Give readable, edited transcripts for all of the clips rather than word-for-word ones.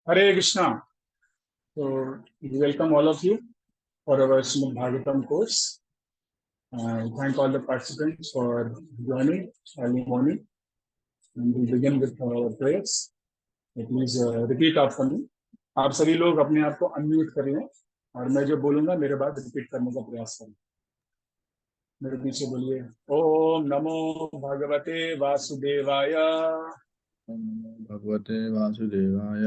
Hare Krishna. So, we welcome all of you for our Srimad Bhagavatam course. Thank all the participants for joining early morning. And we begin with our prayers. Please repeat after me. आप सभी लोग अपने आप को unmute करिए और मैं जो बोलूंगा मेरे बाद रिपीट करने का प्रयास करें। मेरे पीछे बोलिए, ओम नमो भगवते वासुदेवाय। ओम नमो भगवते वासुदेवाय।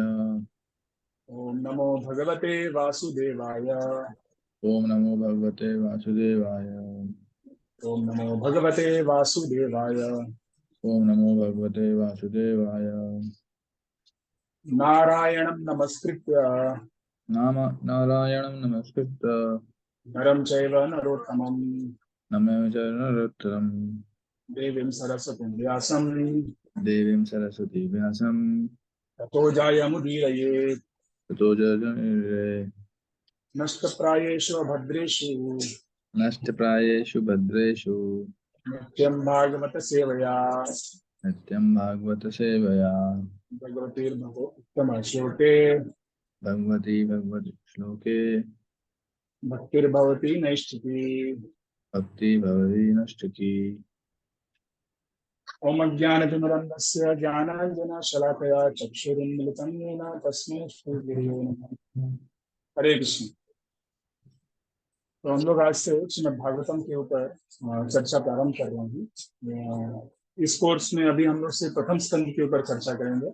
ओम नमो भगवते वासुदेवाय। ओम नमो भगवते वासुदेवाय। ओम नमो भगवते वासुदेवाय। ओम नमो भगवते वासुदेवाय। नारायणं नमस्कृत्य नाम नारायणं नमस्कृत्य नरं चैव नरोत्तमं नमः च नरोत्तमं देवीं सरस्वतीं व्यासं देवीं सरस्वती व्यासं ततो जायमुदीरये। ततो जयमुदीरये। नष्टप्रायेषु भद्रेषु नष्टप्रायेषु भद्रेषु नित्यं भागवत सेवया नित्यं भागवत सेवया भगवतीर्भगवत्तमश्लोके भगवती श्लोके भक्तिर्भवति नैष्ठिकी। भक्ति भवति नष्टकी। ॐ अज्ञानतिमिरन्दस्य ज्ञानाञ्जनशलाकया चक्षुरुन्मिलितं येन तस्मै श्रीगुरुवे नमः। हरे कृष्ण। तो हम लोग आज से श्रीमद् भागवतम के ऊपर चर्चा प्रारंभ कर रहे हैं। इस कोर्स में अभी हम लोग से प्रथम स्कंद के ऊपर चर्चा करेंगे।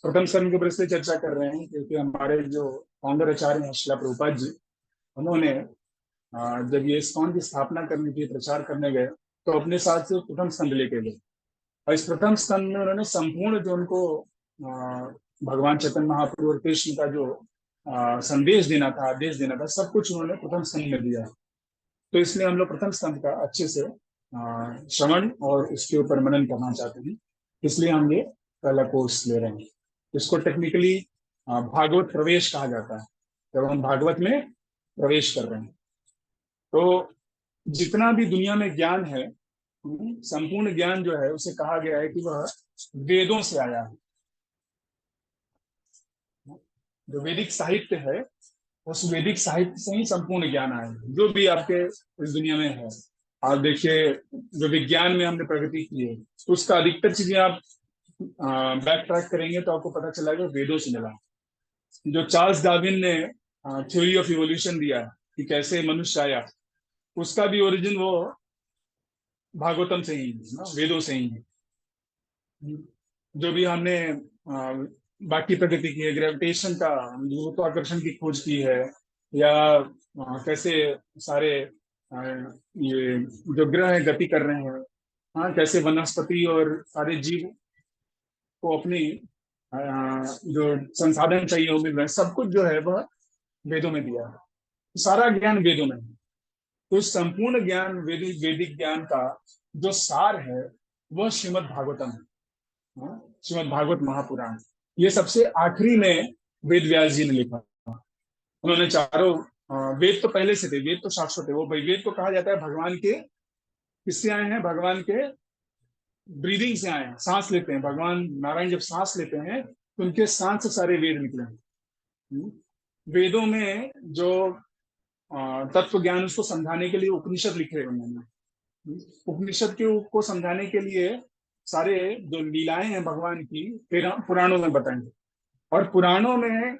प्रथम स्कंद के ऊपर इसलिए चर्चा कर रहे हैं क्योंकि हमारे जो फाउंडर आचार्य हैं श्रील प्रभुपाद जी, उन्होंने जब ये इस्कॉन की स्थापना करने की प्रचार करने गए तो अपने साथ से प्रथम स्कंद लेके गए और इस प्रथम स्कंद में उन्होंने संपूर्ण जो उनको भगवान चैतन्य महाप्रभु और कृष्ण का जो संदेश देना था, आदेश देना था, सब कुछ उन्होंने प्रथम स्कंद में दिया। तो इसलिए हम लोग प्रथम स्कंद का अच्छे से श्रवण और उसके ऊपर मनन करना चाहते हैं। इसलिए हम ये पहला कोर्स ले रहे हैं। इसको टेक्निकली भागवत प्रवेश कहा जाता है, जब हम भागवत में प्रवेश कर रहे हैं। तो जितना भी दुनिया में ज्ञान है, संपूर्ण ज्ञान जो है उसे कहा गया है कि वह वेदों से आया है। जो वैदिक साहित्य है, उस वैदिक साहित्य से ही संपूर्ण ज्ञान आया है। जो भी आपके इस दुनिया में है, आप देखिए जो विज्ञान में हमने प्रगति की है, तो उसका अधिकतर चीजें आप बैक ट्रैक करेंगे तो आपको पता चला वेदों से मिला। जो चार्ल्स डार्विन ने थ्योरी ऑफ इवोल्यूशन दिया कि कैसे मनुष्य आया, उसका भी ओरिजिन वो भागवतम से ही है ना, वेदों से ही है। जो भी हमने बाकी प्रगति की है, ग्रेविटेशन का, गुरुत्वाकर्षण की खोज की है, या कैसे सारे ये जो ग्रह है गति कर रहे हैं, हाँ, कैसे वनस्पति और सारे जीव को अपनी जो संसाधन चाहिए वो मिल रहे हैं, सब कुछ जो है वह वेदों में दिया है। सारा ज्ञान वेदों में है। तो संपूर्ण ज्ञान, वैदिक ज्ञान का जो सार है वह श्रीमद् भागवतम है। श्रीमद् भागवत महापुराण, ये सबसे आखिरी में वेद व्यास जी ने लिखा। उन्होंने चारों वेद तो पहले से थे, वेद तो शाश्वत है। वो वेद को कहा जाता है भगवान के, किससे आए हैं? भगवान के ब्रीदिंग से आए हैं, सांस लेते हैं। भगवान नारायण जब सांस लेते हैं तो उनके सांस से सारे वेद निकले हैं। वेदों में जो तत्व ज्ञान, उसको समझाने के लिए उपनिषद लिखे हुए हैं। उपनिषद के को समझाने के लिए सारे जो लीलाएं हैं भगवान की, फिर पुराणों में बताएंगे। और पुराणों में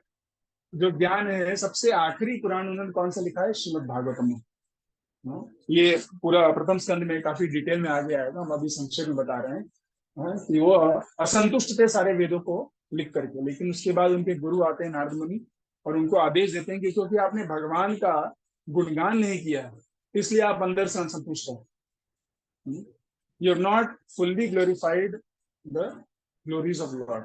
जो ज्ञान है, सबसे आखिरी पुराण उन्होंने कौन सा लिखा है? श्रीमद् भागवतम में। ये पूरा प्रथम स्कंद में काफी डिटेल में आगे आएगा, हम अभी संक्षेप में बता रहे हैं कि वो असंतुष्ट थे सारे वेदों को लिख करके, लेकिन उसके बाद उनके गुरु आते हैं नारद मुनि और उनको आदेश देते हैं कि क्योंकि आपने भगवान का गुणगान नहीं किया इसलिए आप अंदर से असंतुष्ट हो। You have not fully glorified the glories of Lord.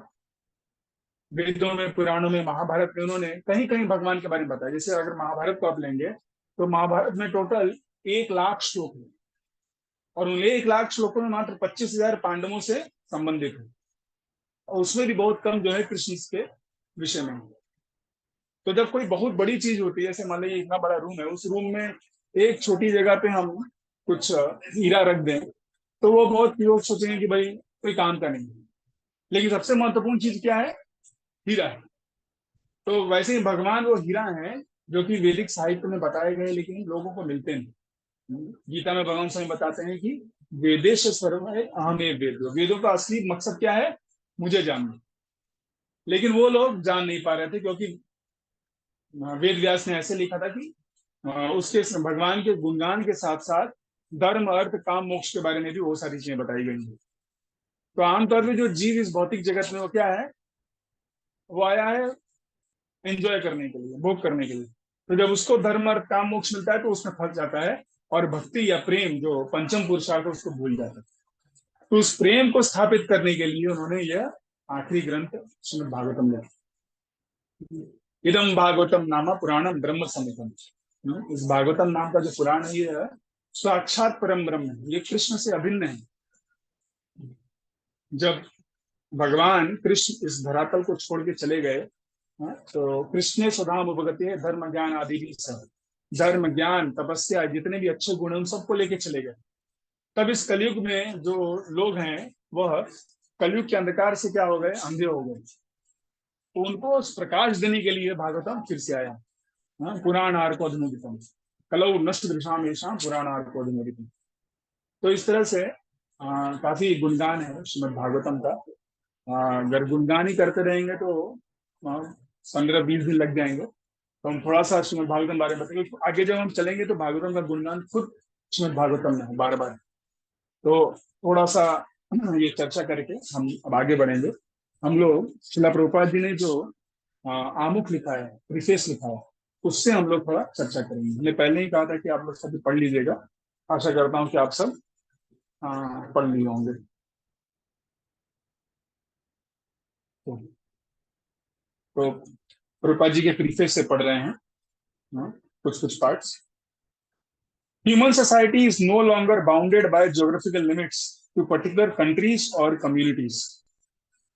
वेदों में, पुराणों में, महाभारत में उन्होंने कहीं कहीं भगवान के बारे में बताया। जैसे अगर महाभारत को आप लेंगे तो महाभारत में टोटल 1,00,000 श्लोक है और उन 1,00,000 श्लोकों में मात्र 25,000 पांडवों से संबंधित है और उसमें भी बहुत कम जो है कृष्ण के विषय में। तो जब कोई बहुत बड़ी चीज होती है, जैसे मान लीजिए इतना बड़ा रूम है, उस रूम में एक छोटी जगह पे हम कुछ हीरा रख दें तो वो बहुत लोग सोचेंगे कि भाई कोई काम का नहीं है। लेकिन सबसे महत्वपूर्ण चीज क्या है? हीरा है। तो वैसे ही भगवान वो हीरा है जो कि वैदिक साहित्य में बताए गए लेकिन लोगों को मिलते नहीं। गीता में भगवान स्वयं बताते हैं कि वेदेश सर्व है अहमेव वेद, वेदों का असली मकसद क्या है, मुझे जानना। लेकिन वो लोग जान नहीं पा रहे थे क्योंकि वेद व्यास ने ऐसे लिखा था कि उसके भगवान के गुणगान के साथ साथ धर्म अर्थ काम मोक्ष के बारे में भी बहुत सारी चीजें बताई गई हैं। तो आमतौर पे जो जीव इस भौतिक जगत में वो क्या है, वो आया है एंजॉय करने के लिए, भोग करने के लिए। तो जब उसको धर्म अर्थ काम मोक्ष मिलता है तो उसमें फंस जाता है और भक्ति या प्रेम जो पंचम पुरुषार्थ है उसको भूल जाता है। तो उस प्रेम को स्थापित करने के लिए उन्होंने यह आखिरी ग्रंथ श्रीमद् भागवतम लिखा। इदम भागवतम नामा पुराणम ब्रह्म समितम। इस भागवतम नाम का जो पुराण है ये है साक्षात परम ब्रह्म है, ये कृष्ण से अभिन्न है। जब भगवान कृष्ण इस धरातल को छोड़ के चले गए, तो कृष्ण स्वधाम उपगति धर्म ज्ञान आदि भी सब, धर्म ज्ञान तपस्या जितने भी अच्छे गुण हैं उन सबको लेके चले गए। तब इस कलयुग में जो लोग हैं वह कलयुग के अंधकार से क्या हो गए, अंधे हो गए। तो उनको प्रकाश देने के लिए भागवतम फिर से आया। पुराण आर्को अधुनोदितम कलौ नष्ट दृशाम येषाम पुराण आर्को अधुनोदितम। तो इस तरह से काफी गुणगान है श्रीमद् भागवतम का। अगर गुणगान ही करते रहेंगे तो 15-20 दिन लग जाएंगे। तो हम थोड़ा सा श्रीमद् भागवतम बारे में बताएंगे। आगे जब हम चलेंगे तो भागवतम का गुणगान खुद श्रीमद् भागवतम में है बार बार। तो थोड़ा सा ये चर्चा करके हम अब आगे बढ़ेंगे। हम लोग शिला प्रभुपाद जी ने जो आमुख लिखा है, प्रीफेस लिखा है, उससे हम लोग थोड़ा चर्चा करेंगे। हमने पहले ही कहा था कि आप लोग सभी पढ़ लीजिएगा। आशा करता हूँ कि आप सब पढ़ लिए होंगे। तो प्रभुपाद जी के प्रीफेस से पढ़ रहे हैं कुछ कुछ parts. Human society is no longer bounded by geographical limits to particular countries or communities.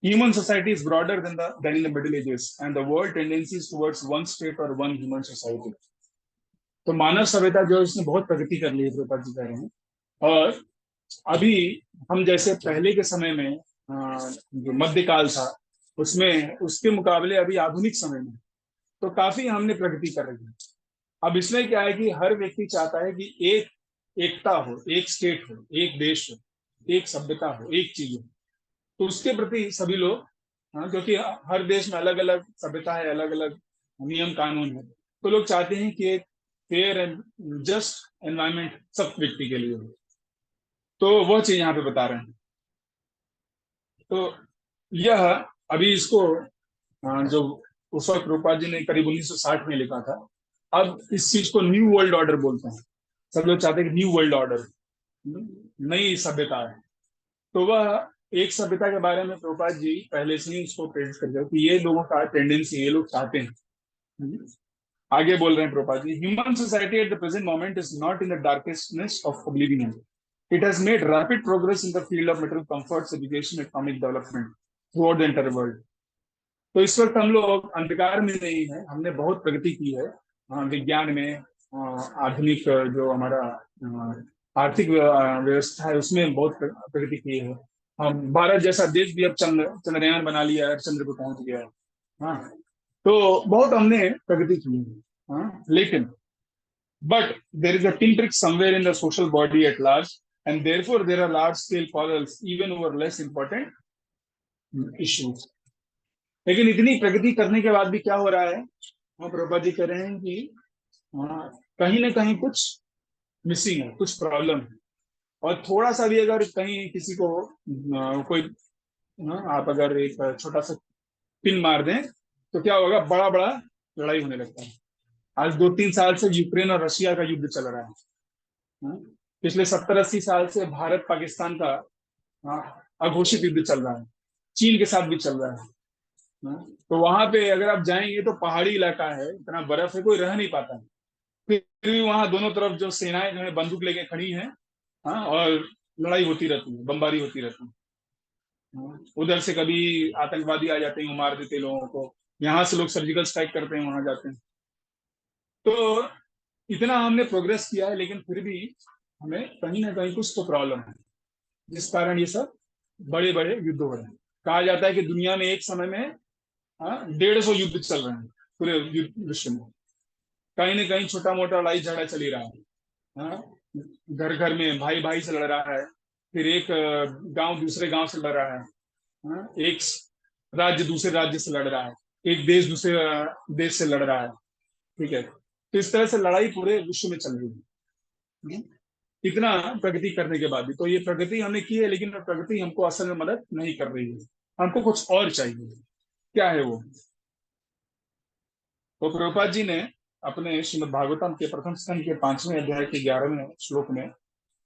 Human society is broader than in the Middle Ages, and the world tendencies towards one state or one human society. तो मानव सभ्यता जो इसने बहुत प्रगति कर ली है, प्रभुपाद जी कह रहे हैं। और अभी हम जैसे पहले के समय में जो मध्यकाल था उसमें उसके मुकाबले अभी आधुनिक समय में तो काफी हमने प्रगति कर रही है। अब इसमें क्या है कि हर व्यक्ति चाहता है कि एकता हो, एक स्टेट हो, एक देश हो, एक सभ्यता हो, एक चीज हो। तो उसके प्रति सभी लोग, क्योंकि हर देश में अलग अलग सभ्यता है, अलग अलग नियम कानून है, तो लोग चाहते हैं कि एक फेयर एंड जस्ट एनवायरमेंट सब व्यक्ति के लिए हो। तो वह चीज यहाँ पे बता रहे हैं। तो यह अभी इसको जो उस वक्त रूपा जी ने करीब 1960 में लिखा था, अब इस चीज को न्यू वर्ल्ड ऑर्डर बोलते हैं। सब लोग चाहते हैं कि न्यू वर्ल्ड ऑर्डर, नई सभ्यता है। तो वह एक सभ्यता के बारे में प्रभुपाद जी पहले से ही उसको प्रेरित करते हैं कि ये लोगों का टेंडेंसी, ये लोग चाहते हैं। आगे बोल रहे हैं Prabhupada ji, human society at the present moment is not in the darkestness of oblivion. It has made rapid progress in the field of material comforts, education, economic development throughout the entire world. तो इस वक्त हम लोग अंधकार में नहीं है, हमने बहुत प्रगति की है विज्ञान में, आधुनिक जो हमारा आर्थिक व्यवस्था है उसमें बहुत प्रगति की है। हम भारत जैसा देश भी अब चंद्रयान बना लिया है, चंद्र पे पहुंच गया है। हाँ, तो बहुत हमने प्रगति की है। लेकिन but there is a pinprick somewhere in the social body at large, and therefore there are large scale quarrels even over less important issues. लेकिन इतनी प्रगति करने के बाद भी क्या हो रहा है, हम प्रभुपाद जी कह रहे हैं कि कहीं ना कहीं कुछ मिसिंग है, कुछ प्रॉब्लम है। और थोड़ा सा भी अगर कहीं किसी को कोई आप अगर एक छोटा सा पिन मार दें तो क्या होगा, बड़ा बड़ा लड़ाई होने लगता है। आज 2-3 साल से यूक्रेन और रशिया का युद्ध चल रहा है। पिछले 70-80 साल से भारत पाकिस्तान का अघोषित युद्ध चल रहा है, चीन के साथ भी चल रहा है। तो वहां पे अगर आप जाएंगे तो पहाड़ी इलाका है, इतना बर्फ है, कोई रह नहीं पाता है। फिर भी वहां दोनों तरफ जो सेनाएं जो है बंदूक लेके खड़ी हैं, और लड़ाई होती रहती है, बमबारी होती रहती है। उधर से कभी आतंकवादी आ जाते हैं, वो मार देते हैं लोगों को, यहाँ से लोग सर्जिकल स्ट्राइक करते हैं, वहां जाते हैं। तो इतना हमने प्रोग्रेस किया है, लेकिन फिर भी हमें कहीं ना कहीं कुछ तो प्रॉब्लम है, जिस कारण ये सब बड़े बड़े युद्ध हो रहे हैं। कहा जाता है कि दुनिया में एक समय में 150 युद्ध चल रहे हैं। पूरे विश्व में। कहीं ना कहीं छोटा मोटा लड़ाई झगड़ा चल ही रहा है। हाँ, घर घर में भाई भाई से लड़ रहा है, फिर एक गांव दूसरे गांव से लड़ रहा है। हाँ, एक राज्य दूसरे राज्य से लड़ रहा है, एक देश दूसरे देश से लड़ रहा है। ठीक है, तो इस तरह से लड़ाई पूरे विश्व में चल रही है। इतना प्रगति करने के बाद भी, तो ये प्रगति हमने की है, लेकिन वो प्रगति हमको असल में मदद नहीं कर रही है। हमको कुछ और चाहिए। क्या है वो? तो प्रभुपाद जी ने अपने श्रीमद् भागवतम के प्रथम स्कंद के 5वें अध्याय के 11वें श्लोक में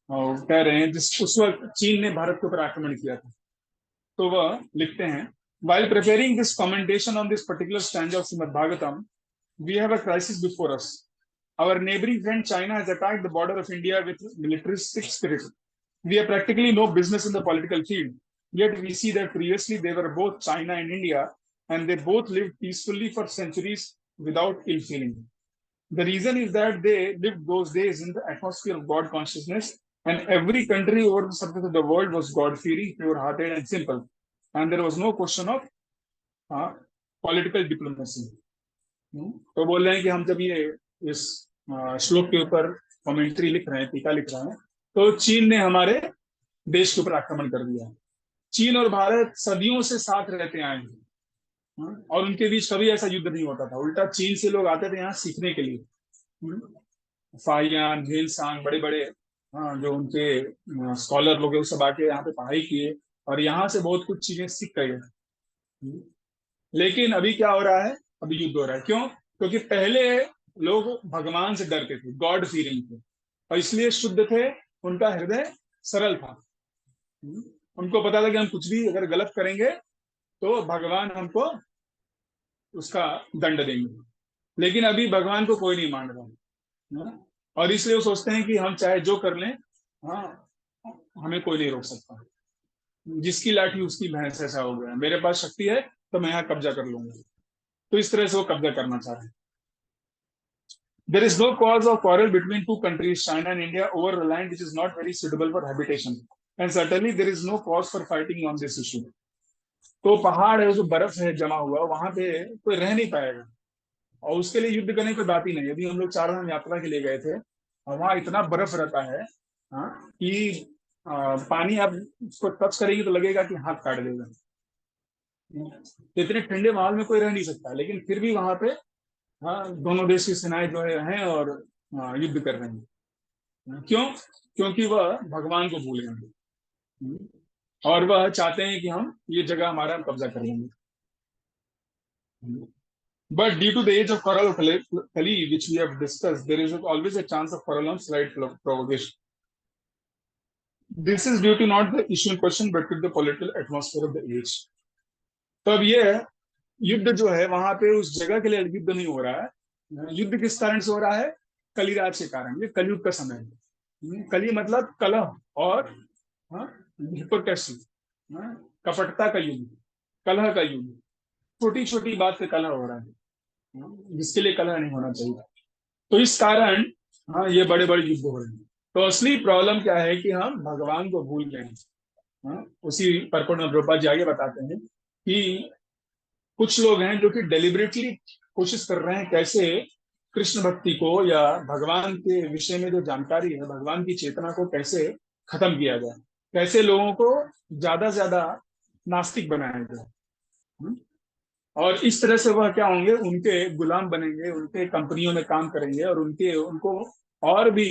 कह रहे हैं, जिस उस वक्त चीन ने भारत के ऊपर आक्रमण किया था, तो वह लिखते हैं, while preparing this commentation on this particular stanza of Srimad Bhagavatam, we have a crisis before us. Our neighboring friend China has attacked the border of India with militaristic spirit. We have practically no business in the political field. Yet we see that previously they were both China and India, and they both lived peacefully for centuries without ill feeling. The reason is that they lived those days in the atmosphere of God consciousness, and every country over the surface of the world was God-fearing, pure-hearted, and simple. And there was no question of political diplomacy. तो बोल रहे हैं कि हम जब ये इस श्लोक के ऊपर कमेंट्री लिख रहे हैं, टीका लिख रहे हैं, तो चीन ने हमारे देश के ऊपर आक्रमण कर दिया। चीन और भारत सदियों से साथ रहते आए हैं, और उनके बीच कभी ऐसा युद्ध नहीं होता था। उल्टा चीन से लोग आते थे यहाँ सीखने के लिए। फाहियान, भेलसांग, बड़े बड़े जो उनके स्कॉलर लोग हैं, वो सब आके यहाँ पे पढ़ाई किए और यहाँ से बहुत कुछ चीजें सीख गए। लेकिन अभी क्या हो रहा है? अभी युद्ध हो रहा है। क्यों? क्योंकि पहले लोग भगवान से डरते थे, गॉड फीरिंग थे, और इसलिए शुद्ध थे, उनका हृदय सरल था। उनको पता था कि हम कुछ भी अगर गलत करेंगे तो भगवान हमको उसका दंड देंगे। लेकिन अभी भगवान को कोई नहीं मान रहा, और इसलिए वो सोचते हैं कि हम चाहे जो कर लें, हाँ, हमें कोई नहीं रोक सकता। जिसकी लाठी उसकी भैंस, ऐसा हो गया। मेरे पास शक्ति है तो मैं यहाँ कब्जा कर लूंगा। तो इस तरह से वो कब्जा करना चाह रहे हैं। There is no cause of quarrel between two countries, China and India, over a land which is not very suitable for habitation. And certainly there is no cause for fighting on this issue. तो पहाड़ है, जो बर्फ है जमा हुआ, वहां पे कोई रह नहीं पाएगा, और उसके लिए युद्ध करने की बात ही नहीं। यदि हम लोग 4 धाम यात्रा के लिए गए थे, और वहां इतना बर्फ रहता है, कि पानी आप उसको टच करेगी तो लगेगा कि हाथ काट देगा। तो इतने ठंडे माहौल में कोई रह नहीं सकता, लेकिन फिर भी वहां पे दोनों देश की सेनाएं जो हैं और युद्ध कर रहे हैं। क्यों? क्योंकि वह भगवान को भूल गए हैं, और वह चाहते हैं कि हम ये जगह हमारा हम कब्जा कर लेंगे। But due to the age of coral Kali, which we have discussed, there is always a chance of coral on slight provocation. This is due to not the issue in question, but to the political atmosphere of the age. तो अब ये युद्ध जो है वहां पे उस जगह के लिए युद्ध नहीं हो रहा है। युद्ध किस कारण से हो रहा है? कलिराज के कारण। ये कलयुग का समय है। कली मतलब कलह और हिपोक्रेसी, कपटता का युग, कलह का युग। छोटी छोटी बात पे कलह हो रहा है, जिसके लिए कलह नहीं होना चाहिए। तो इस कारण ये बड़े बड़े युद्ध हो रहे हैं। तो असली प्रॉब्लम क्या है कि हम भगवान को भूल गए हैं। उसी परपट में प्रभुपाद जी आगे बताते हैं कि कुछ लोग हैं जो कि डेलिबरेटली कोशिश कर रहे हैं कैसे कृष्ण भक्ति को या भगवान के विषय में जो जानकारी है, भगवान की चेतना को कैसे खत्म किया जाए, कैसे लोगों को ज्यादा से ज्यादा नास्तिक बनाया जाए। और इस तरह से वह क्या होंगे? उनके गुलाम बनेंगे, उनके कंपनियों में काम करेंगे, और उनको और भी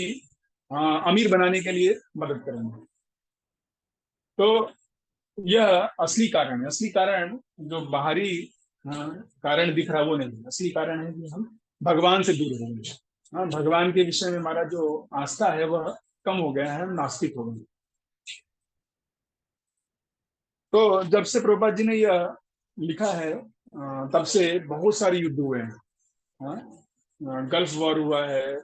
अमीर बनाने के लिए मदद करेंगे। तो यह असली कारण है। असली कारण जो बाहरी कारण दिख रहा है वो नहीं, असली कारण है कि हम भगवान से दूर हो गए। भगवान के विषय में हमारा जो आस्था है वह कम हो गया है, हम नास्तिक हो गए। तो जब से प्रभुपाद जी ने यह लिखा है, तब से बहुत सारे युद्ध हुए हैं। गल्फ वॉर हुआ है,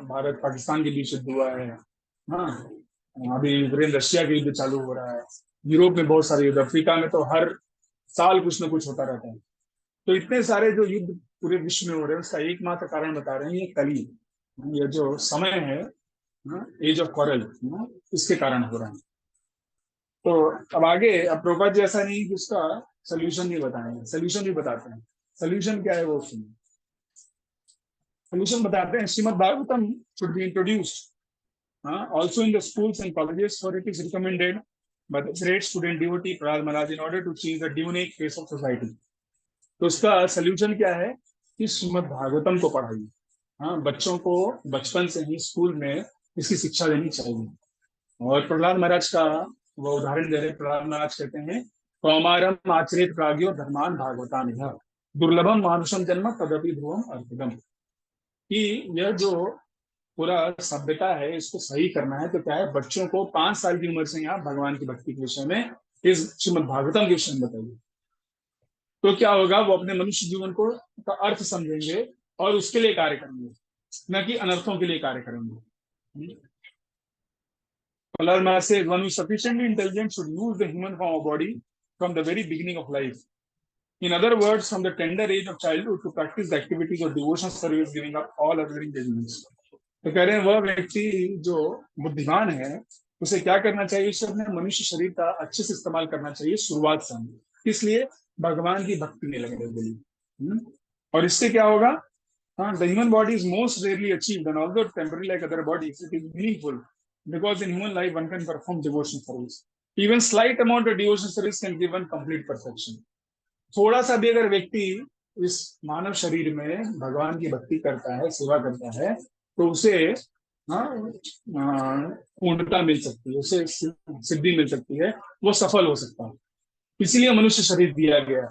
भारत पाकिस्तान के बीच युद्ध हुआ है। हाँ, अभी यूक्रेन रशिया के युद्ध चालू हो रहा है। यूरोप में बहुत सारे युद्ध, अफ्रीका में तो हर साल कुछ ना कुछ होता रहता है। तो इतने सारे जो युद्ध पूरे विश्व में हो रहे हैं, उसका एकमात्र कारण बता रहे हैं ये कली, ये जो समय है, एज ऑफ कॉरल, इसके कारण हो रहा है। तो अब आगे, अब प्रभुपाद जी ऐसा नहीं कि उसका सोल्यूशन नहीं बताएंगे, सोल्यूशन भी बताते हैं। सोल्यूशन क्या है वो सुनिए। सोल्यूशन बताते हैं। Shrimad Bhagavatam should be introduced also in the schools and colleges, for it is recommended by the great student devotee Prahlad Maharaj in order to change the demonic face of society. तो उसका solution क्या है कि श्रीमद् भागवतम को पढ़ाइए। हाँ, बच्चों को बचपन से ही स्कूल में इसकी शिक्षा देनी चाहिए। और प्रहलाद महाराज का वो उदाहरण दे रहे, प्रहलाद महाराज कहते हैं, कौमारम आचरित प्राज्ञो धर्मान भागवतान दुर्लभम मानुषम जन्म तदपि ध्रुवम अर्पितम। कि यह जो पूरा सभ्यता है इसको सही करना है तो क्या है, बच्चों को 5 साल की उम्र से यहाँ भगवान की भक्ति के विषय में, इस श्रीमद् भागवतम के विषय में बताइए। तो क्या होगा, वो अपने मनुष्य जीवन को का अर्थ समझेंगे और उसके लिए कार्य करेंगे, न कि अनर्थों के लिए कार्य करेंगे। Prahlad Maharaj says, one who is sufficiently intelligent should use the human form of body from the very beginning of life. In other words, from the tender age of childhood to practice the activities of devotional service, giving up all other engagements. तो कह रहे हैं वह व्यक्ति जो बुद्धिमान है उसे क्या करना चाहिए, उसे अपने मनुष्य शरीर का अच्छे से इस्तेमाल करना चाहिए शुरुआत से, इसलिए भगवान की भक्ति में लगने के लिए। और इससे क्या होगा, हाँ, the human body is most rarely achieved and although temporary like other bodies, it is meaningful because in human life one can perform devotion service. Even slight amount of devotion service can give one complete perfection. थोड़ा सा भी अगर व्यक्ति इस मानव शरीर में भगवान की भक्ति करता है, सेवा करता है, तो उसे पूर्णता मिल सकती है, उसे सिद्धि मिल सकती है, वो सफल हो सकता है। इसीलिए मनुष्य शरीर दिया गया है,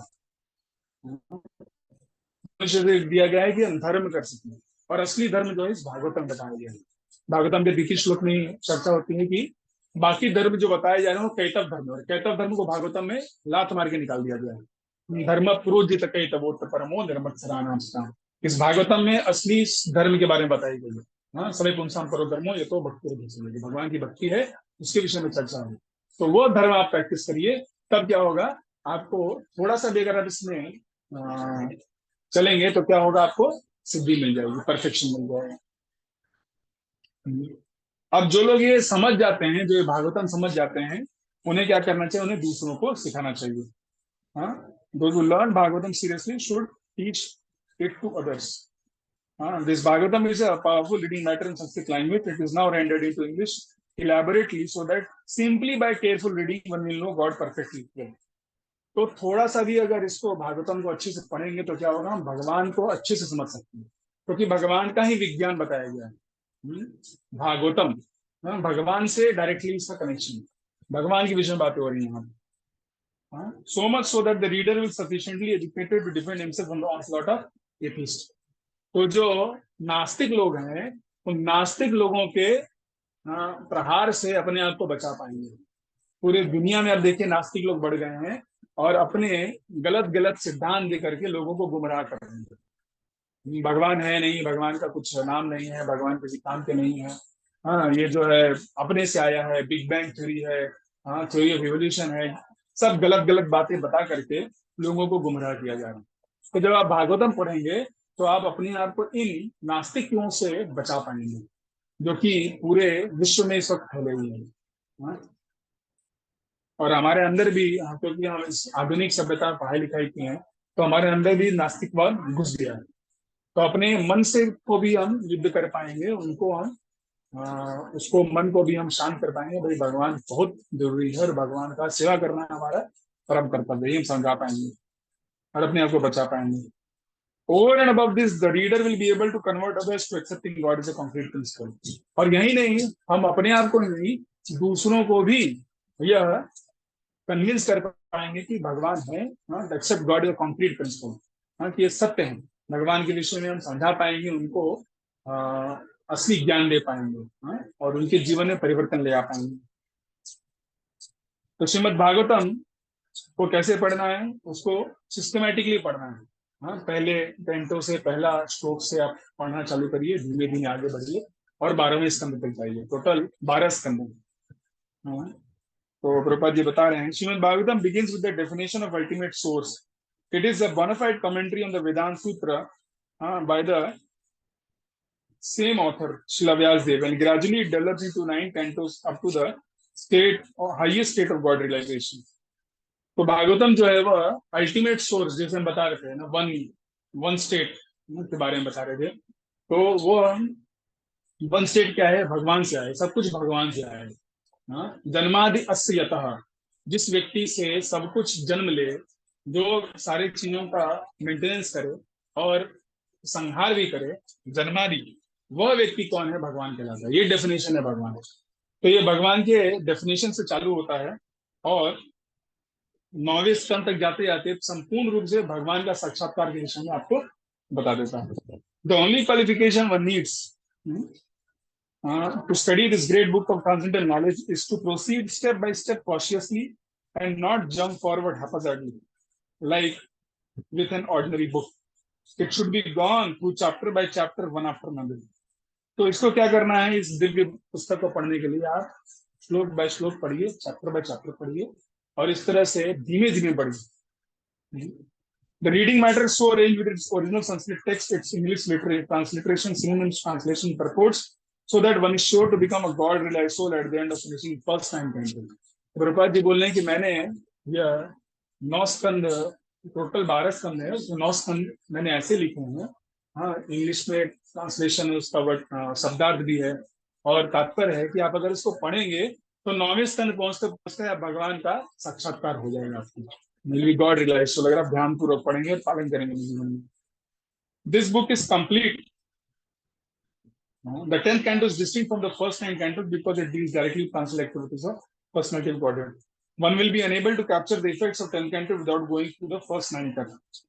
मनुष्य शरीर दिया गया है कि हम धर्म कर सकें। और असली धर्म जो है इस भागवतम बताया गया है। भागवतम के 20 श्लोक में चर्चा होती है कि बाकी धर्म जो बताए जा रहे हैं वो कैतव धर्म है, और कैतव धर्म को भागवतम में लात मार के निकाल दिया गया है। धर्म प्रोजित कैतवोत्तर परमो निर्मत्सराणाम। इस भागवतम में असली धर्म के बारे में बताई गई है। हाँ, सभी पुंसाम करो धर्मो, ये तो भक्ति, भगवान की भक्ति है, उसके विषय में चर्चा है। तो वो धर्म आप प्रैक्टिस करिए, तब क्या होगा, आपको थोड़ा सा भी अगर आप इसमें चलेंगे तो क्या होगा, आपको सिद्धि मिल जाएगी, परफेक्शन मिल जाएगा। अब जो लोग ये समझ जाते हैं, जो ये भागवतम समझ जाते हैं, उन्हें क्या करना चाहिए, उन्हें दूसरों को सिखाना चाहिए। हाँ, those who learn Bhagavatam seriously should teach it to others. This Bhagavatam is a powerful reading matter in Sanskrit language. It is now rendered into English elaborately so that simply by careful reading one will know God perfectly. तो थोड़ा सा भी अगर इसको भागवतम को अच्छे से पढ़ेंगे तो क्या होगा, हम भगवान को अच्छे से समझ सकते हैं, क्योंकि भगवान का ही विज्ञान बताया गया है। भागवतम भगवान से डायरेक्टली इसका कनेक्शन, भगवान की विषय में बातें हो रही हैं। So much so that the reader will sufficiently educated to defend himself from the onslaught of atheists. तो जो नास्तिक लोग हैं, उन नास्तिक लोगों के प्रहार से अपने आप को बचा पाएंगे। पूरे दुनिया में आप देखिए नास्तिक लोग बढ़ गए हैं और अपने गलत गलत सिद्धांत दे करके लोगों को गुमराह कर रहे हैं। भगवान है नहीं, भगवान का कुछ नाम नहीं है, भगवान किसी काम के नहीं है। हाँ, ये जो है अपने से आया है, बिग बैंग थ्योरी है, हाँ, थ्योरी ऑफ इवोल्यूशन है, सब गलत गलत बातें बता करके लोगों को गुमराह किया जा रहा है। तो जब आप भागवतम पढ़ेंगे तो आप अपने आप को इन नास्तिकों से बचा पाएंगे जो कि पूरे विश्व में इस वक्त फैले हुए हैं। और हमारे अंदर भी, क्योंकि हम इस आधुनिक सभ्यता पढ़ाई लिखाई की है, तो हमारे अंदर भी नास्तिकवाद घुस गया है। तो अपने मन से को भी हम युद्ध कर पाएंगे, उनको हम उसको मन को भी हम शांत कर पाएंगे। भाई भगवान बहुत जरूरी है और भगवान का सेवा करना हमारा परम कर्तव्य, यही हम समझा पाएंगे और अपने आप को बचा पाएंगे। Over and above this, the reader will be able to convert others to accepting God as a concrete principle. और यही नहीं, हम अपने आप को नहीं, दूसरों को भी यह कन्विंस कर पाएंगे कि भगवान है, except God is a concrete principle, कि ये सत्य है। भगवान के विषय में हम समझा पाएंगे, उनको असली ज्ञान दे पाएंगे और उनके जीवन में परिवर्तन ले आ पाएंगे। तो श्रीमद् भागवतम को कैसे पढ़ना है, उसको सिस्टमेटिकली पढ़ना है। हाँ, पहले कैंटो से, पहला श्लोक से आप पढ़ना चालू करिए, धीमे धीमे आगे बढ़िए और 12वें स्कंद तक जाइए। टोटल 12 स्कंद। तो प्रभुपाद जी बता रहे हैं, Shrimad Bhagavatam begins with the definition of ultimate source. It is a bona fide commentary on the Vedanta Sutra by the same author, Srila Vyasdev, and gradually it develops into 9 cantos up to the state or highest state of God realization. तो भागवतम जो है वह ultimate source, जैसे हम बता रहे थे ना, वन स्टेट के बारे में बता रहे थे, तो वो वन स्टेट क्या है, भगवान से आए, सब कुछ भगवान से आया है। हाँ, जन्मादि अस्य यतः, जिस व्यक्ति से सब कुछ जन्म ले, जो सारी चीजों का मेंटेनेंस करे और संहार भी करे, जन्मादि, वह व्यक्ति कौन है, भगवान कहलाता है। ये डेफिनेशन है भगवान। तो ये भगवान के डेफिनेशन से चालू होता है और 9वें स्कंद तक जाते जाते संपूर्ण रूप से भगवान का साक्षात्कार के विषय में आपको बता देता है। The only qualification one needs to study this great book of transcendental knowledge is to proceed step by step cautiously and not jump forward haphazardly, like with an ordinary book. It should be gone through chapter by chapter, one after another. तो इसको क्या करना है, इस दिव्य पुस्तक को पढ़ने के लिए आप श्लोक बाय श्लोक पढ़िए, चैप्टर बाय चैप्टर पढ़िए और इस तरह से धीमे धीमे पढ़िए। The reading matter is so arranged with its original Sanskrit text, its English literary transliteration, synonyms, translation, purports, so that one is sure to become a God-realized soul at the end of finishing first time canto. Prabhupada ji बोल रहे हैं कि मैंने यह 9 स्कंद, total 12 स्कंद है, उसमें 9 स्कंद मैंने ऐसे लिखे हैं। हाँ, इंग्लिश में ट्रांसलेशन है, उसका वर्ड शब्दार्थ भी है और तात्पर्य है कि आप अगर इसको पढ़ेंगे तो 9वें स्कंद पहुंचते पहुंचते भगवान का साक्षात्कार हो जाएगा आपको। Will God realize? So अगर आप ध्यान पूर्वक पढ़ेंगे, पालन करेंगे जीवन में। This book is complete. The 10th canto is distinct from the first 9 cantos because it deals directly with transcendental activities of personality and quadrant. One will be unable to capture the effects of 10th canto without going through the first 9 cantos.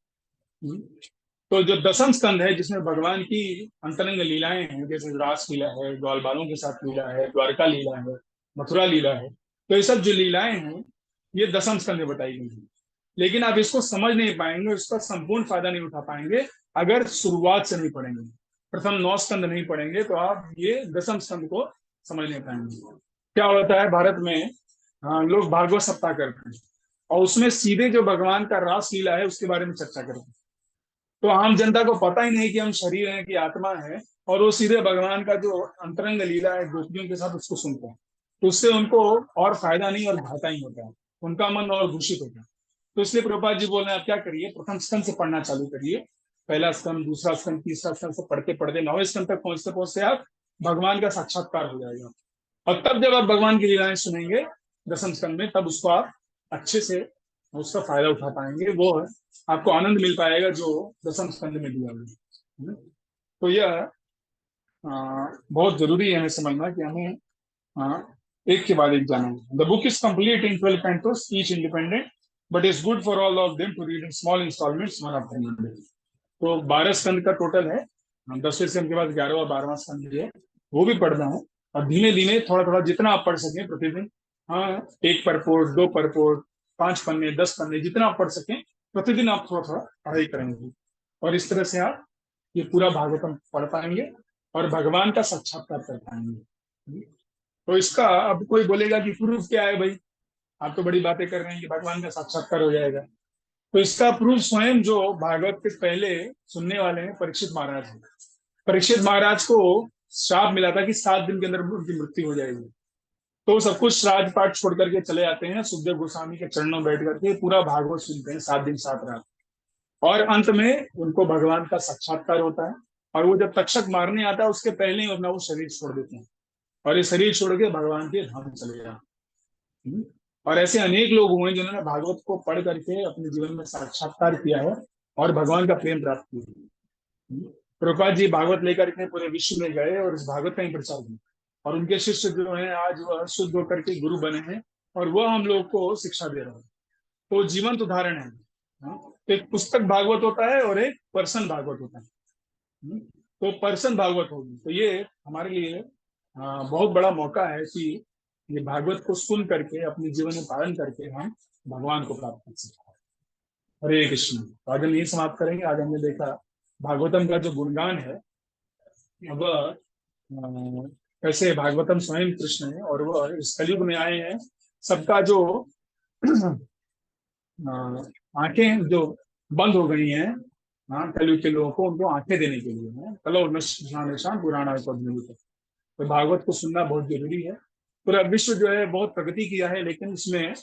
तो जो दसम स्कंद है, जिसमें भगवान की अंतरंग लीलाएं हैं, जैसे रास लीला है, ग्वाल बालों के साथ लीला है, द्वारका लीला है, मथुरा लीला है, तो ये सब जो लीलाएं हैं ये दसम स्कंद में बताई गई हैं। लेकिन आप इसको समझ नहीं पाएंगे, इसका संपूर्ण फायदा नहीं उठा पाएंगे अगर शुरुआत से नहीं पढ़ेंगे, प्रथम 9 स्कंद नहीं पढ़ेंगे तो आप ये दसम स्कंद को समझ नहीं पाएंगे। क्या होता है भारत में, लोग भागवत सप्ताह करते हैं और उसमें सीधे जो भगवान का रास लीला है उसके बारे में चर्चा करते हैं। तो आम जनता को पता ही नहीं कि हम शरीर हैं कि आत्मा है, और वो सीधे भगवान का जो अंतरंग लीला है गोपियों के साथ उसको सुनते हैं। तो उससे उनको और फायदा नहीं और घाटा ही होता है, उनका मन और दूषित होता है। तो इसलिए प्रभुपाद जी बोल रहे हैं आप क्या करिए, प्रथम स्कंद से पढ़ना चालू करिए, पहला स्कंद, दूसरा स्कंद, तीसरा स्कंद से पढ़ते पढ़ते 9वें स्कंद तक पहुंचते पहुंचते आप भगवान का साक्षात्कार हो जाएगा। और तब जब आप भगवान की लीलाएं सुनेंगे दसम स्कंद में, तब उसको आप अच्छे से उसका फायदा उठा पाएंगे, वो आपको आनंद मिल पाएगा जो दसम स्कंद में दिया गया। तो यह बहुत जरूरी है हमें समझना कि हमें एक के बाद एक जाना है। The book is complete in 12 cantos, each independent, but is good for all of them to read in small instalments one after another. तो 12 स्कंद का टोटल है, 10वें स्कंद के बाद 11वां और 12वां स्कंद भी है, वो भी पढ़ना है और धीमे धीमे थोड़ा थोड़ा जितना आप पढ़ सकें प्रतिदिन, एक परपोर्ट, 2 परपोर्ट, 5 पन्ने, 10 पन्ने, जितना आप पढ़ सकें प्रतिदिन आप थोड़ा थोड़ा पढ़ाई करेंगे और इस तरह से आप ये पूरा भागवतम पढ़ पाएंगे और भगवान का साक्षात्कार कर पाएंगे। तो इसका अब कोई बोलेगा कि प्रूफ क्या है भाई, आप तो बड़ी बातें कर रहे हैं कि भगवान का साक्षात्कार हो जाएगा। तो इसका प्रूफ स्वयं जो भागवत के पहले सुनने वाले हैं परीक्षित महाराज हैं। परीक्षित महाराज को श्राप मिला था कि 7 दिन के अंदर उनकी मृत्यु हो जाएगी, तो सब कुछ श्राद्ध पाठ छोड़ करके चले जाते हैं, सुखदेव गोस्वामी के चरणों में बैठ करके पूरा भागवत सुनते हैं 7 दिन 7 रात, और अंत में उनको भगवान का साक्षात्कार होता है। और वो जब तक्षक मारने आता है उसके पहले ही अपना वो शरीर छोड़ देते हैं और ये शरीर छोड़ के भगवान के धाम चले जाते। और ऐसे अनेक लोग हुए जिन्होंने भागवत को पढ़ करके अपने जीवन में साक्षात्कार किया है और भगवान का प्रेम प्राप्त किया। प्रभुपाद जी भागवत लेकर के पूरे विश्व में गए और इस भागवत का ही प्रचार किया, और उनके शिष्य जो हैं आज वह शुद्ध होकर के गुरु बने हैं और वह हम लोग को शिक्षा दे रहे हैं। तो जीवंत उदाहरण है। एक पुस्तक भागवत होता है और एक पर्सन भागवत होता है। तो पर्सन भागवत होगी, तो ये हमारे लिए बहुत बड़ा मौका है कि ये भागवत को सुन करके अपने जीवन में पालन करके हम भगवान को प्राप्त कर सकते हैं। हरे कृष्ण। तो आज हम यही समाप्त करेंगे। आज हमने देखा भागवतम का जो गुणगान है, वह कैसे भागवतम स्वयं कृष्ण है और वह इस कलयुग में आए हैं सबका जो आंखें जो बंद हो गई हैं कलयुग के लोगों को, उनको आंखें देने के लिए है। कलो निशान पुराना। तो भागवत को सुनना बहुत जरूरी है। पूरा विश्व जो है बहुत प्रगति किया है, लेकिन इसमें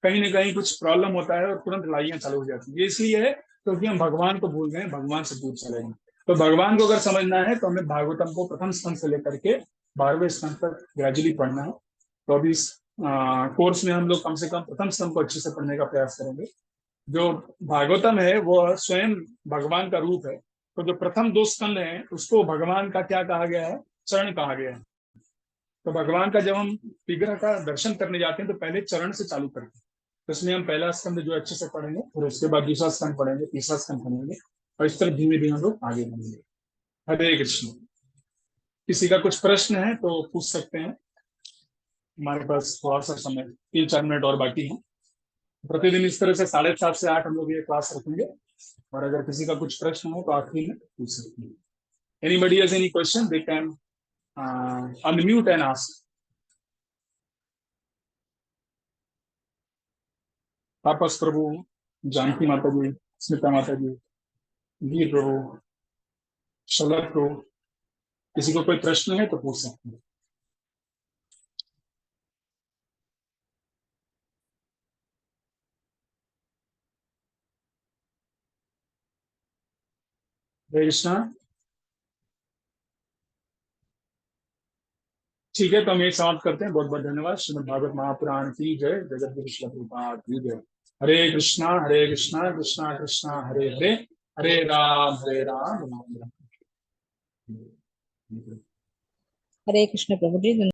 कहीं ना कहीं कुछ प्रॉब्लम होता है और तुरंत लड़ाइयां चालू हो जाती है। ये इसलिए है क्योंकि हम भगवान को भूल गए, भगवान से दूर चले गए। तो भगवान को अगर समझना है तो हमें भागवतम को प्रथम स्कंद से लेकर के 12वें स्कंद तक ग्रेजुअली पढ़ना है। तो अभी इस कोर्स में हम लोग कम से कम प्रथम स्कंद को अच्छे से पढ़ने का प्रयास करेंगे। जो भागवतम है वो स्वयं भगवान का रूप है। तो जो प्रथम 2 स्कंद हैं उसको भगवान का क्या कहा गया है, चरण कहा गया है। तो भगवान का जब हम विग्रह का दर्शन करने जाते हैं तो पहले चरण से चालू करते हैं। तो इसमें हम पहला स्कंद जो अच्छे से पढ़ेंगे, फिर उसके बाद दूसरा स्कंद पढ़ेंगे, तीसरा स्कंद पढ़ेंगे, और इस तरह धीमे धीमे हम लोग आगे बढ़ेंगे। हरे कृष्ण। किसी का कुछ प्रश्न है तो पूछ सकते हैं। हमारे पास थोड़ा सा समय, 3-4 मिनट और बाकी है। प्रतिदिन इस तरह से 7:30 से 8 हम लोग ये क्लास रखेंगे, और अगर किसी का कुछ प्रश्न हो तो आखिरी में पूछ सकते हैं। Anybody has any question they can unmute and ask. Tapas Prabhu, Janaki Mata ji, Smita माता जी, वीर प्रभु, शलभ प्रभु, किसी को कोई प्रश्न है तो पूछ सकते हैं। हरे कृष्णा। ठीक है, तो हम ये समाप्त करते हैं। बहुत बहुत धन्यवाद। श्रीमद् भागवत महापुराण की जय। जगत गुरु श्रील प्रभुपाद की जय। हरे कृष्णा कृष्णा कृष्णा हरे हरे, हरे राम राम राम। हरे कृष्ण प्रभु जी।